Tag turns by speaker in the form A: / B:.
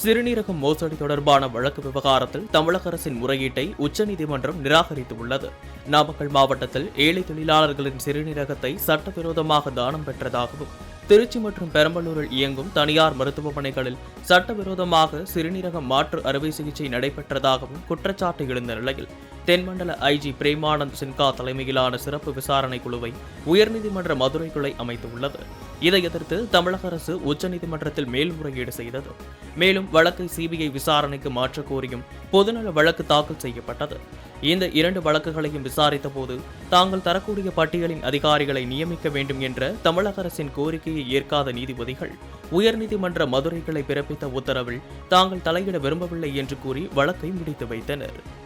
A: சிறுநீரகம் மோசடி தொடர்பான வழக்கு விவகாரத்தில் தமிழக அரசின் முறையீட்டை உச்சநீதிமன்றம் நிராகரித்துள்ளது. நாமக்கல் மாவட்டத்தில் ஏழை தொழிலாளர்களின் சிறுநீரகத்தை சட்டவிரோதமாக தானம் பெற்றதாகவும், திருச்சி மற்றும் பெரம்பலூரில் இயங்கும் தனியார் மருத்துவமனைகளில் சட்டவிரோதமாக சிறுநீரக மாற்று அறுவை சிகிச்சை நடைபெற்றதாகவும் குற்றச்சாட்டு எழுந்த நிலையில் தென்மண்டல ஐஜி பிரேமானந்த் சின்ஹா தலைமையிலான சிறப்பு விசாரணை குழுவை உயர்நீதிமன்ற மதுரை கிளை அமைத்துள்ளது. இதை எதிர்த்து தமிழக அரசு உச்சநீதிமன்றத்தில் மேல்முறையீடு செய்தது. மேலும் வழக்கை சிபிஐ விசாரணைக்கு மாற்றக் கோரியும் பொதுநல வழக்கு தாக்கல் செய்யப்பட்டது. இந்த இரண்டு வழக்குகளையும் விசாரித்த போது தாங்கள் தரக்கூடிய பட்டியலின் அதிகாரிகளை நியமிக்க வேண்டும் என்ற தமிழக அரசின் கோரிக்கையை ஏற்காத நீதிபதிகள் உயர்நீதிமன்ற மதுரை கிளை பிறப்பித்த உத்தரவில் தாங்கள் தலையிட விரும்பவில்லை என்று கூறி வழக்கை முடித்து வைத்தனர்.